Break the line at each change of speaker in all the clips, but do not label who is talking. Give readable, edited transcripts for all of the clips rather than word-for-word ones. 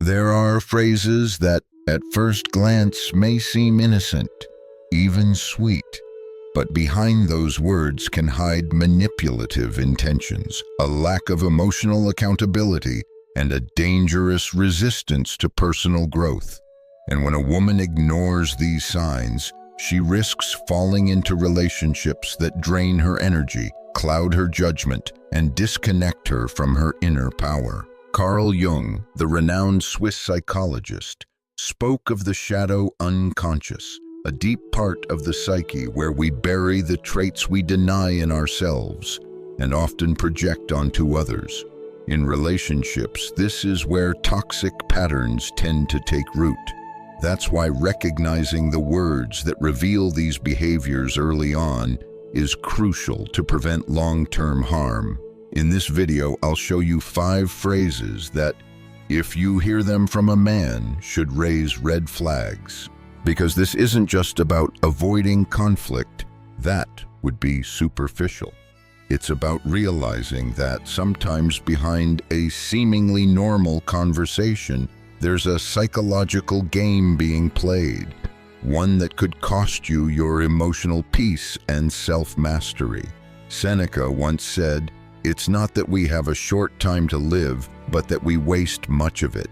There are phrases that, at first glance, may seem innocent, even sweet, but behind those words can hide manipulative intentions, a lack of emotional accountability, and a dangerous resistance to personal growth. And when a woman ignores these signs, she risks falling into relationships that drain her energy, cloud her judgment, and disconnect her from her inner power. Carl Jung, the renowned Swiss psychologist, spoke of the shadow unconscious, a deep part of the psyche where we bury the traits we deny in ourselves and often project onto others. In relationships, this is where toxic patterns tend to take root. That's why recognizing the words that reveal these behaviors early on is crucial to prevent long-term harm. In this video, I'll show you 5 phrases that, if you hear them from a man, should raise red flags. Because this isn't just about avoiding conflict. That would be superficial. It's about realizing that sometimes behind a seemingly normal conversation, there's a psychological game being played, one that could cost you your emotional peace and self-mastery. Seneca once said, "It's not that we have a short time to live, but that we waste much of it.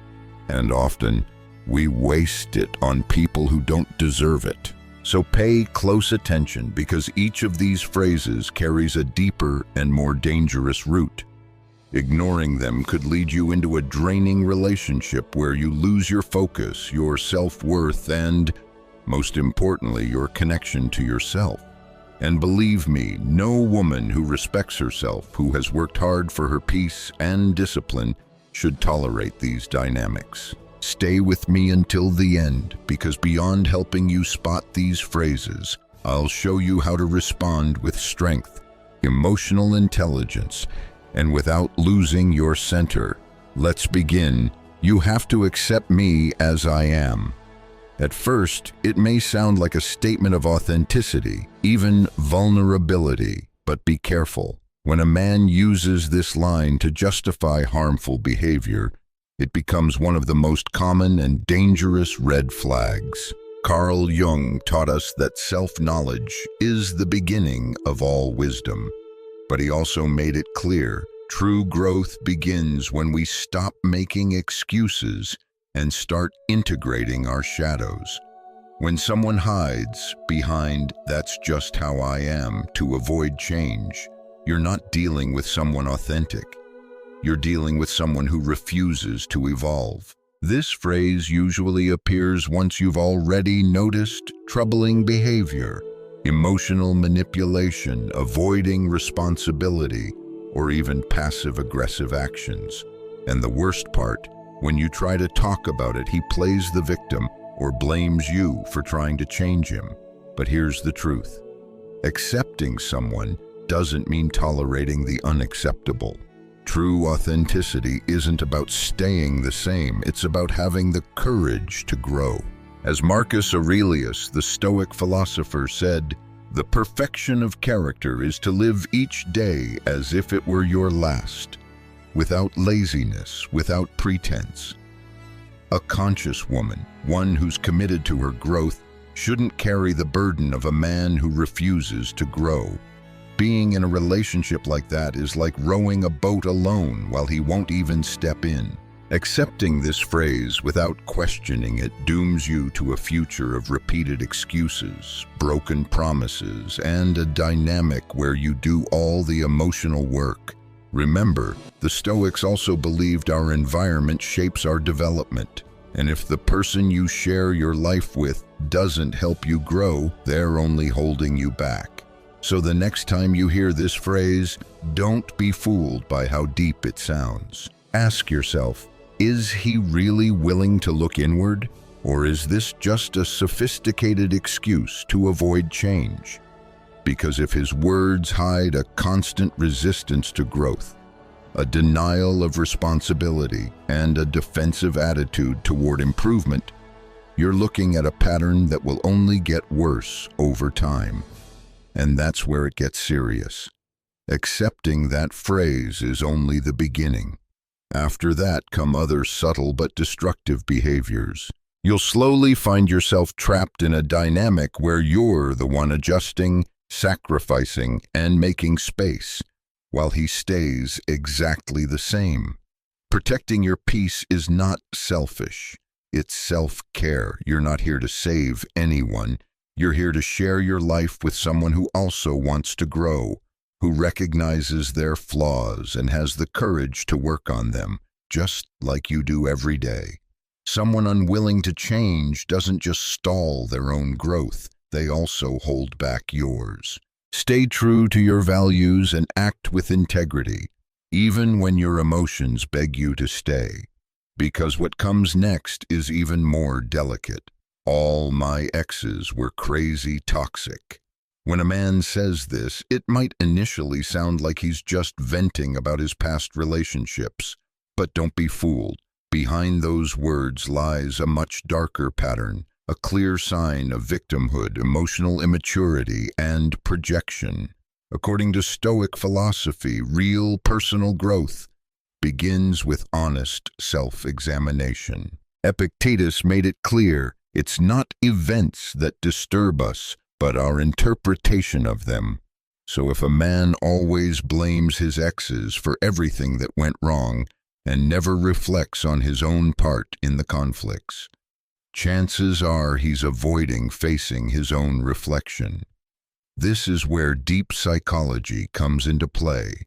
And often, we waste it on people who don't deserve it." So pay close attention, because each of these phrases carries a deeper and more dangerous root. Ignoring them could lead you into a draining relationship where you lose your focus, your self-worth, and, most importantly, your connection to yourself. And believe me, no woman who respects herself, who has worked hard for her peace and discipline, should tolerate these dynamics. Stay with me until the end, because beyond helping you spot these phrases, I'll show you how to respond with strength, emotional intelligence, and without losing your center. Let's begin. You have to accept me as I am. At first, it may sound like a statement of authenticity, even vulnerability, but be careful. When a man uses this line to justify harmful behavior, it becomes one of the most common and dangerous red flags. Carl Jung taught us that self-knowledge is the beginning of all wisdom. But he also made it clear, true growth begins when we stop making excuses and start integrating our shadows. When someone hides behind "that's just how I am" to avoid change, you're not dealing with someone authentic. You're dealing with someone who refuses to evolve. This phrase usually appears once you've already noticed troubling behavior, emotional manipulation, avoiding responsibility, or even passive-aggressive actions. And the worst part, when you try to talk about it, he plays the victim or blames you for trying to change him. But here's the truth. Accepting someone doesn't mean tolerating the unacceptable. True authenticity isn't about staying the same. It's about having the courage to grow. As Marcus Aurelius, the Stoic philosopher, said, "The perfection of character is to live each day as if it were your last, without laziness, without pretense." A conscious woman, one who's committed to her growth, shouldn't carry the burden of a man who refuses to grow. Being in a relationship like that is like rowing a boat alone while he won't even step in. Accepting this phrase without questioning it dooms you to a future of repeated excuses, broken promises, and a dynamic where you do all the emotional work. Remember, the Stoics also believed our environment shapes our development, and if the person you share your life with doesn't help you grow, they're only holding you back. So the next time you hear this phrase, don't be fooled by how deep it sounds. Ask yourself, is he really willing to look inward? Or is this just a sophisticated excuse to avoid change? Because if his words hide a constant resistance to growth, a denial of responsibility, and a defensive attitude toward improvement, you're looking at a pattern that will only get worse over time. And that's where it gets serious. Accepting that phrase is only the beginning. After that come other subtle but destructive behaviors. You'll slowly find yourself trapped in a dynamic where you're the one adjusting, sacrificing, and making space, while he stays exactly the same. Protecting your peace is not selfish. It's self-care. You're not here to save anyone. You're here to share your life with someone who also wants to grow, who recognizes their flaws and has the courage to work on them, just like you do every day. Someone unwilling to change doesn't just stall their own growth, they also hold back yours. Stay true to your values and act with integrity, even when your emotions beg you to stay. Because what comes next is even more delicate. All my exes were crazy toxic. When a man says this, it might initially sound like he's just venting about his past relationships. But don't be fooled. Behind those words lies a much darker pattern, a clear sign of victimhood, emotional immaturity, and projection. According to Stoic philosophy, real personal growth begins with honest self-examination. Epictetus made it clear, it's not events that disturb us, but our interpretation of them. So if a man always blames his exes for everything that went wrong and never reflects on his own part in the conflicts, chances are he's avoiding facing his own reflection. This is where deep psychology comes into play.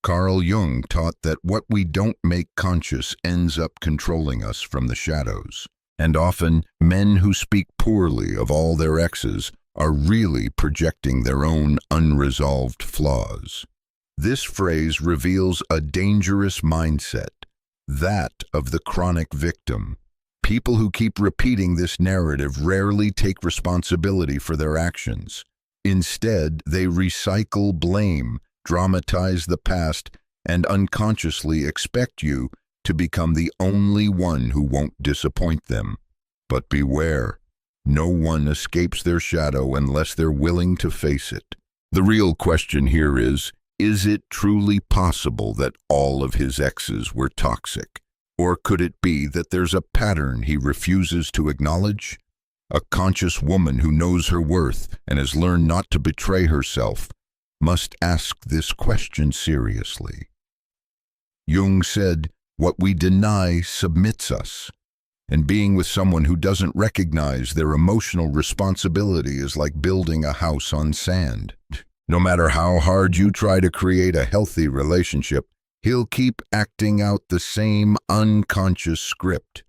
Carl Jung taught that what we don't make conscious ends up controlling us from the shadows. And often, men who speak poorly of all their exes are really projecting their own unresolved flaws. This phrase reveals a dangerous mindset, that of the chronic victim. People who keep repeating this narrative rarely take responsibility for their actions. Instead, they recycle blame, dramatize the past, and unconsciously expect you to become the only one who won't disappoint them. But beware, no one escapes their shadow unless they're willing to face it. The real question here is it truly possible that all of his exes were toxic? Or could it be that there's a pattern he refuses to acknowledge? A conscious woman who knows her worth and has learned not to betray herself must ask this question seriously. Jung said, "What we deny submits us." And being with someone who doesn't recognize their emotional responsibility is like building a house on sand. No matter how hard you try to create a healthy relationship, he'll keep acting out the same unconscious script.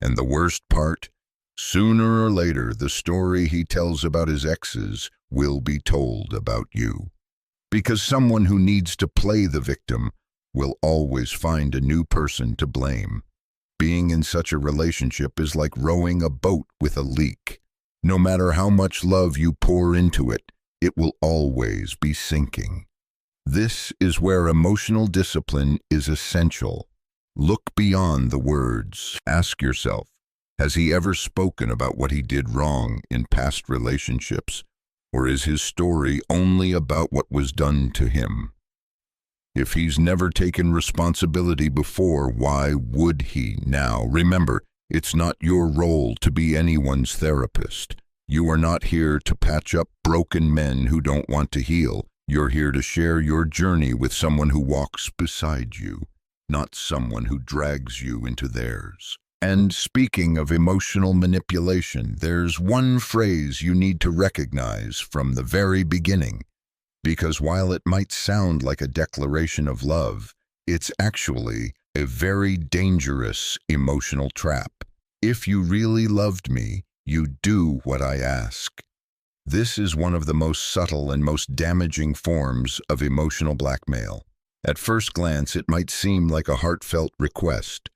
And the worst part, sooner or later, the story he tells about his exes will be told about you. Because someone who needs to play the victim will always find a new person to blame. Being in such a relationship is like rowing a boat with a leak. No matter how much love you pour into it, it will always be sinking. This is where emotional discipline is essential. Look beyond the words. Ask yourself, has he ever spoken about what he did wrong in past relationships? Or is his story only about what was done to him? If he's never taken responsibility before, why would he now? Remember, it's not your role to be anyone's therapist. You are not here to patch up broken men who don't want to heal. You're here to share your journey with someone who walks beside you, not someone who drags you into theirs. And speaking of emotional manipulation, there's one phrase you need to recognize from the very beginning. Because while it might sound like a declaration of love, it's actually a very dangerous emotional trap. If you really loved me, you'd do what I ask. This is one of the most subtle and most damaging forms of emotional blackmail. At first glance, it might seem like a heartfelt request,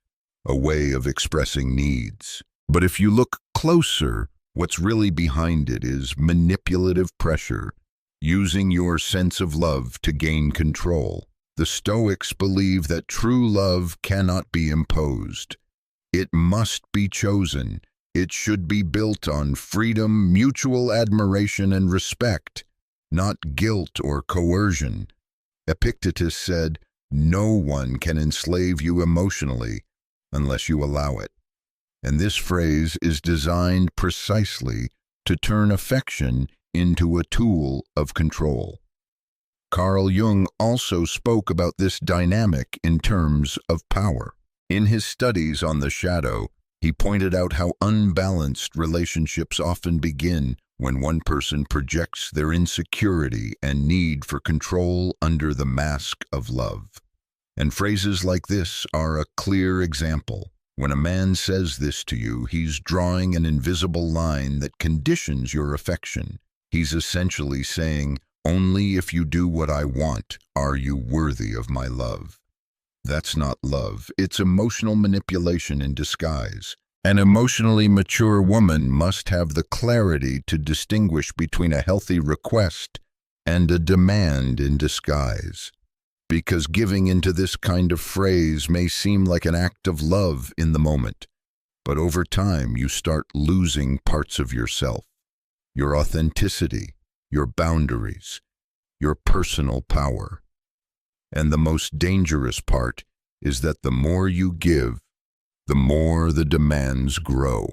a way of expressing needs. But if you look closer, what's really behind it is manipulative pressure, using your sense of love to gain control. The Stoics believe that true love cannot be imposed. It must be chosen. It should be built on freedom, mutual admiration, and respect, not guilt or coercion. Epictetus said, No one can enslave you emotionally unless you allow it. And this phrase is designed precisely to turn affection into a tool of control. Carl Jung also spoke about this dynamic in terms of power. In his studies on the shadow, he pointed out how unbalanced relationships often begin when one person projects their insecurity and need for control under the mask of love. And phrases like this are a clear example. When a man says this to you, he's drawing an invisible line that conditions your affection. He's essentially saying, "Only if you do what I want are you worthy of my love." That's not love. It's emotional manipulation in disguise. An emotionally mature woman must have the clarity to distinguish between a healthy request and a demand in disguise. Because giving into this kind of phrase may seem like an act of love in the moment, but over time you start losing parts of yourself, your authenticity, your boundaries, your personal power. And the most dangerous part is that the more you give, the more the demands grow.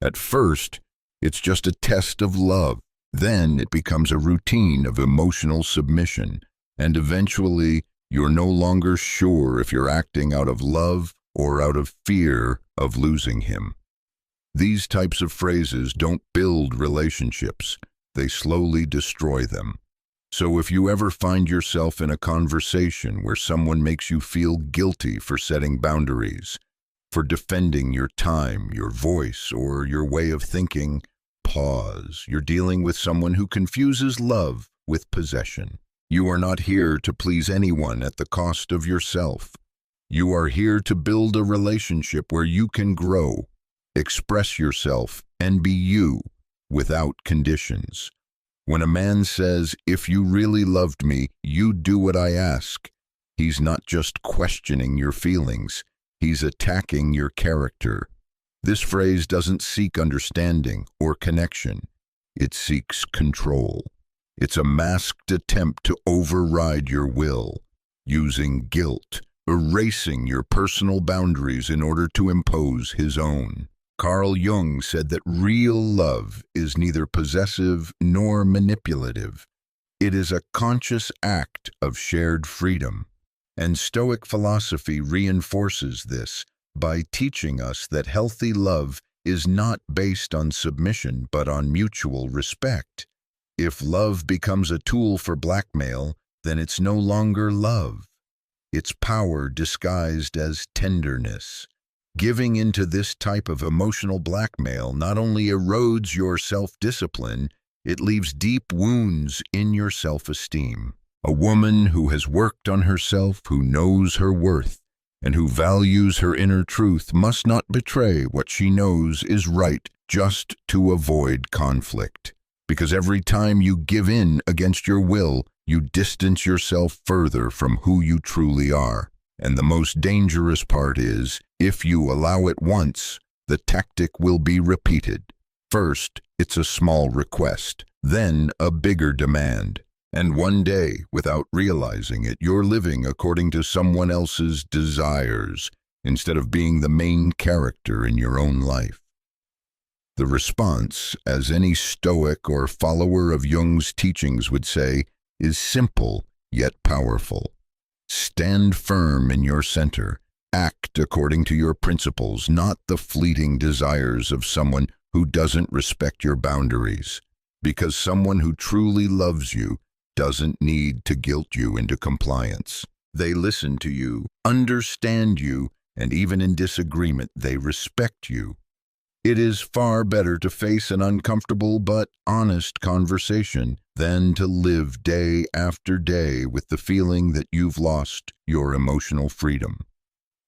At first, it's just a test of love. Then it becomes a routine of emotional submission. And eventually, you're no longer sure if you're acting out of love or out of fear of losing him. These types of phrases don't build relationships. They slowly destroy them. So if you ever find yourself in a conversation where someone makes you feel guilty for setting boundaries, for defending your time, your voice, or your way of thinking, pause. You're dealing with someone who confuses love with possession. You are not here to please anyone at the cost of yourself. You are here to build a relationship where you can grow, express yourself, and be you without conditions. When a man says, "If you really loved me, you'd do what I ask," he's not just questioning your feelings, he's attacking your character. This phrase doesn't seek understanding or connection. It seeks control. It's a masked attempt to override your will, using guilt, erasing your personal boundaries in order to impose his own. Carl Jung said that real love is neither possessive nor manipulative. It is a conscious act of shared freedom. And Stoic philosophy reinforces this by teaching us that healthy love is not based on submission but on mutual respect. If love becomes a tool for blackmail, then it's no longer love. It's power disguised as tenderness. Giving into this type of emotional blackmail not only erodes your self-discipline, it leaves deep wounds in your self-esteem. A woman who has worked on herself, who knows her worth, and who values her inner truth must not betray what she knows is right just to avoid conflict. Because every time you give in against your will, you distance yourself further from who you truly are. And the most dangerous part is, if you allow it once, the tactic will be repeated. First, it's a small request, then a bigger demand. And one day, without realizing it, you're living according to someone else's desires, instead of being the main character in your own life. The response, as any Stoic or follower of Jung's teachings would say, is simple yet powerful. Stand firm in your center. Act according to your principles, not the fleeting desires of someone who doesn't respect your boundaries. Because someone who truly loves you doesn't need to guilt you into compliance. They listen to you, understand you, and even in disagreement, they respect you. It is far better to face an uncomfortable but honest conversation than to live day after day with the feeling that you've lost your emotional freedom.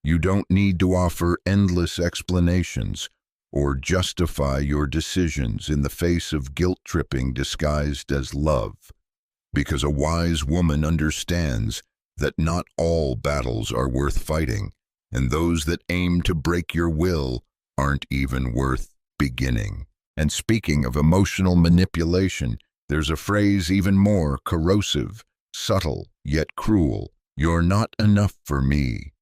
You don't need to offer endless explanations or justify your decisions in the face of guilt-tripping disguised as love, because a wise woman understands that not all battles are worth fighting, and those that aim to break your will aren't even worth beginning. And speaking of emotional manipulation, there's a phrase even more corrosive, subtle, yet cruel. "You're not enough for me."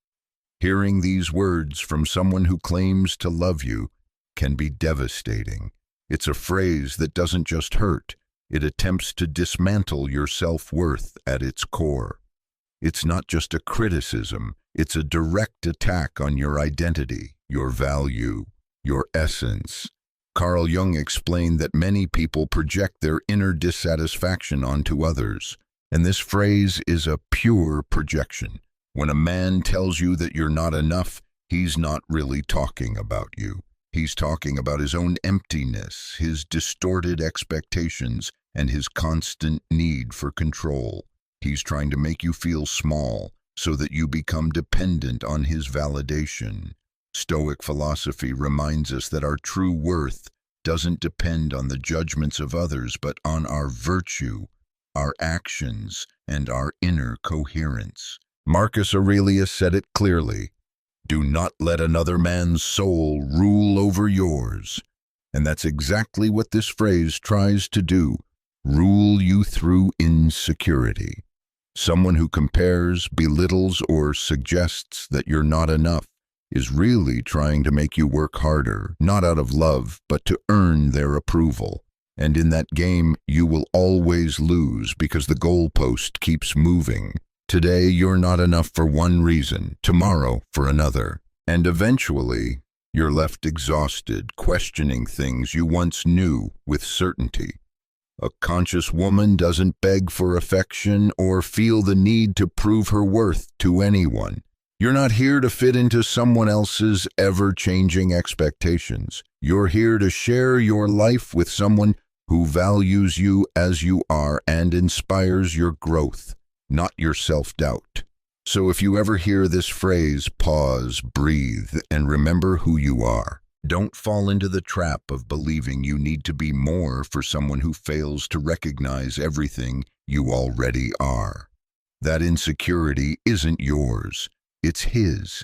Hearing these words from someone who claims to love you can be devastating. It's a phrase that doesn't just hurt, it attempts to dismantle your self-worth at its core. It's not just a criticism, it's a direct attack on your identity, your value, your essence. Carl Jung explained that many people project their inner dissatisfaction onto others, and this phrase is a pure projection. When a man tells you that you're not enough, he's not really talking about you. He's talking about his own emptiness, his distorted expectations, and his constant need for control. He's trying to make you feel small so that you become dependent on his validation. Stoic philosophy reminds us that our true worth doesn't depend on the judgments of others, but on our virtue, our actions, and our inner coherence. Marcus Aurelius said it clearly, "Do not let another man's soul rule over yours." And that's exactly what this phrase tries to do, rule you through insecurity. Someone who compares, belittles, or suggests that you're not enough is really trying to make you work harder, not out of love, but to earn their approval. And in that game, you will always lose because the goalpost keeps moving. Today, you're not enough for one reason, tomorrow for another. And eventually, you're left exhausted, questioning things you once knew with certainty. A conscious woman doesn't beg for affection or feel the need to prove her worth to anyone. You're not here to fit into someone else's ever-changing expectations. You're here to share your life with someone who values you as you are and inspires your growth, not your self-doubt. So if you ever hear this phrase, pause, breathe, and remember who you are. Don't fall into the trap of believing you need to be more for someone who fails to recognize everything you already are. That insecurity isn't yours, it's his.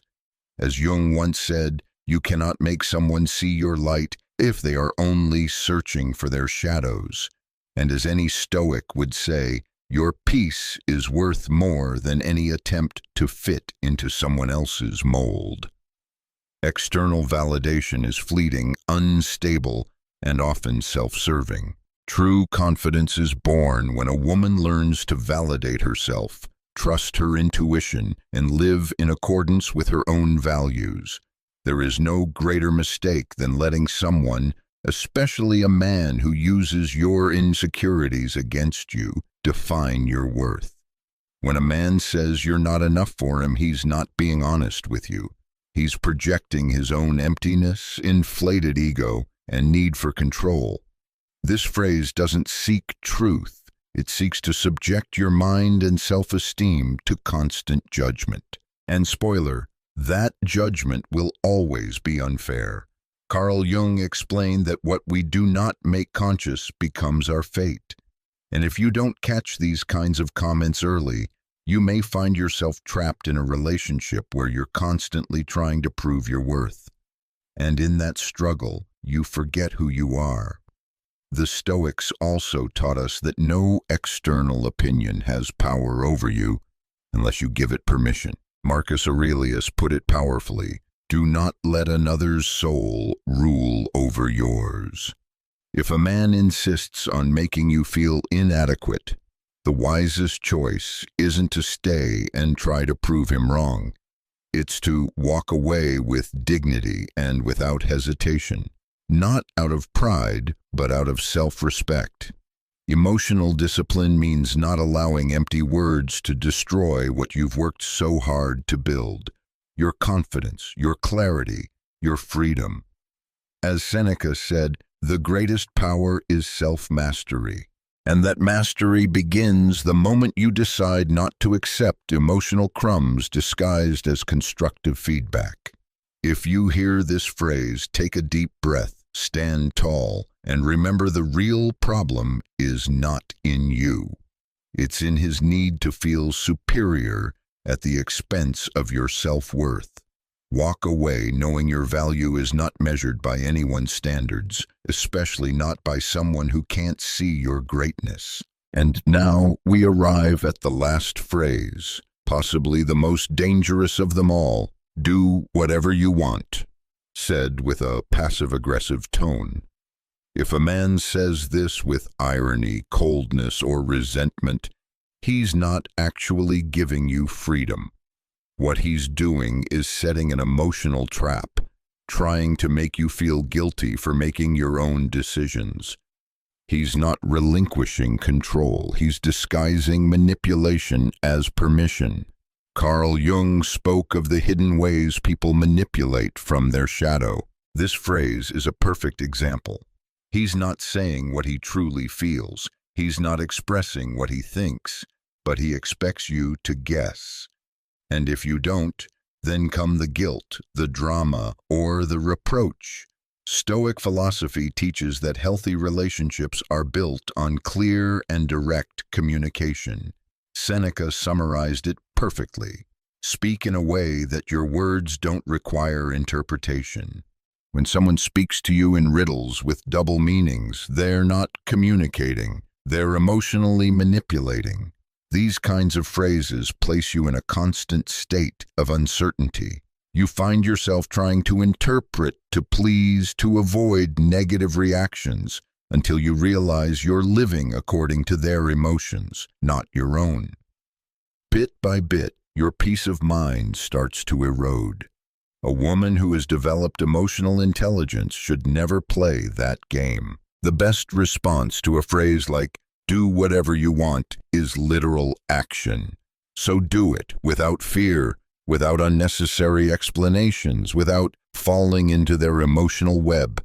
As Jung once said, you cannot make someone see your light if they are only searching for their shadows. And as any Stoic would say, your peace is worth more than any attempt to fit into someone else's mold. External validation is fleeting, unstable, and often self-serving. True confidence is born when a woman learns to validate herself, trust her intuition, and live in accordance with her own values. There is no greater mistake than letting someone, especially a man who uses your insecurities against you, define your worth. When a man says you're not enough for him, he's not being honest with you. He's projecting his own emptiness, inflated ego, and need for control. This phrase doesn't seek truth. It seeks to subject your mind and self-esteem to constant judgment. And spoiler, that judgment will always be unfair. Carl Jung explained that what we do not make conscious becomes our fate. And if you don't catch these kinds of comments early, you may find yourself trapped in a relationship where you're constantly trying to prove your worth. And in that struggle, you forget who you are. The Stoics also taught us that no external opinion has power over you unless you give it permission. Marcus Aurelius put it powerfully, "Do not let another's soul rule over yours." If a man insists on making you feel inadequate, the wisest choice isn't to stay and try to prove him wrong. It's to walk away with dignity and without hesitation, not out of pride, but out of self-respect. Emotional discipline means not allowing empty words to destroy what you've worked so hard to build: your confidence, your clarity, your freedom. As Seneca said, the greatest power is self-mastery. And that mastery begins the moment you decide not to accept emotional crumbs disguised as constructive feedback. If you hear this phrase, take a deep breath, stand tall, and remember the real problem is not in you. It's in his need to feel superior at the expense of your self-worth. Walk away knowing your value is not measured by anyone's standards, especially not by someone who can't see your greatness. And now we arrive at the last phrase, Possibly the most dangerous of them all, "Do whatever you want," said with a passive-aggressive tone. If a man says this with irony, coldness, or resentment, he's not actually giving you freedom. What he's doing is setting an emotional trap, trying to make you feel guilty for making your own decisions. He's not relinquishing control. He's disguising manipulation as permission. Carl Jung spoke of the hidden ways people manipulate from their shadow. This phrase is a perfect example. He's not saying what he truly feels. He's not expressing what he thinks, but he expects you to guess. And if you don't, then come the guilt, the drama, or the reproach. Stoic philosophy teaches that healthy relationships are built on clear and direct communication. Seneca summarized it perfectly. Speak in a way that your words don't require interpretation. When someone speaks to you in riddles with double meanings, they're not communicating. They're emotionally manipulating. These kinds of phrases place you in a constant state of uncertainty. You find yourself trying to interpret, to please, to avoid negative reactions until you realize you're living according to their emotions, not your own. Bit by bit, your peace of mind starts to erode. A woman who has developed emotional intelligence should never play that game. The best response to a phrase like, "Do whatever you want," is literal action. So do it without fear, without unnecessary explanations, without falling into their emotional web.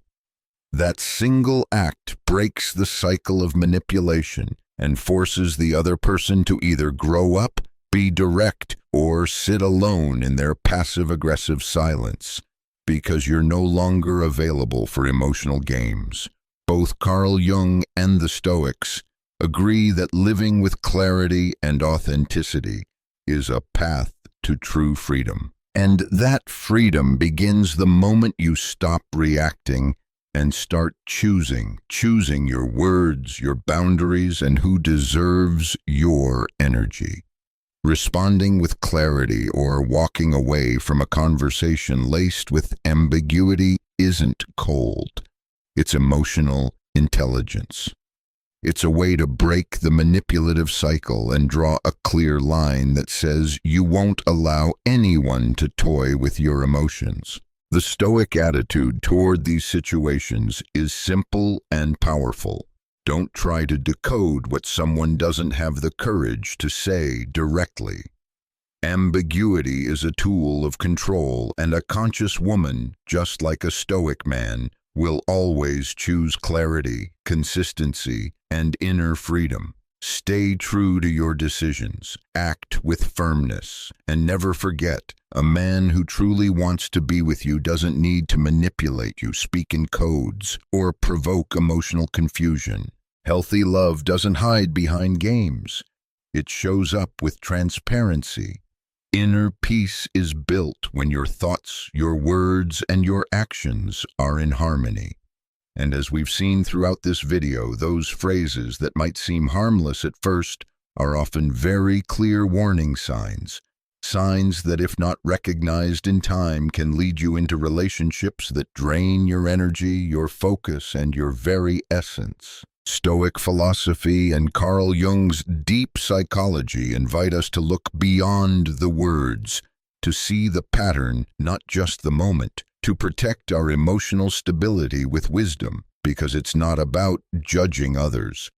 That single act breaks the cycle of manipulation and forces the other person to either grow up, be direct, or sit alone in their passive-aggressive silence, because you're no longer available for emotional games. Both Carl Jung and the Stoics agree that living with clarity and authenticity is a path to true freedom. And that freedom begins the moment you stop reacting and start choosing your words, your boundaries, and who deserves your energy. Responding with clarity or walking away from a conversation laced with ambiguity isn't cold. It's emotional intelligence. It's a way to break the manipulative cycle and draw a clear line that says you won't allow anyone to toy with your emotions. The Stoic attitude toward these situations is simple and powerful. Don't try to decode what someone doesn't have the courage to say directly. Ambiguity is a tool of control, and a conscious woman, just like a Stoic man, will always choose clarity, consistency, and inner freedom. Stay true to your decisions, act with firmness, and never forget, a man who truly wants to be with you doesn't need to manipulate you, speak in codes, or provoke emotional confusion. Healthy love doesn't hide behind games. It shows up with transparency. Inner peace is built when your thoughts, your words, and your actions are in harmony. And as we've seen throughout this video, those phrases that might seem harmless at first are often very clear warning signs. Signs that, if not recognized in time, can lead you into relationships that drain your energy, your focus, and your very essence. Stoic philosophy and Carl Jung's deep psychology invite us to look beyond the words, to see the pattern, not just the moment, to protect our emotional stability with wisdom, because it's not about judging others,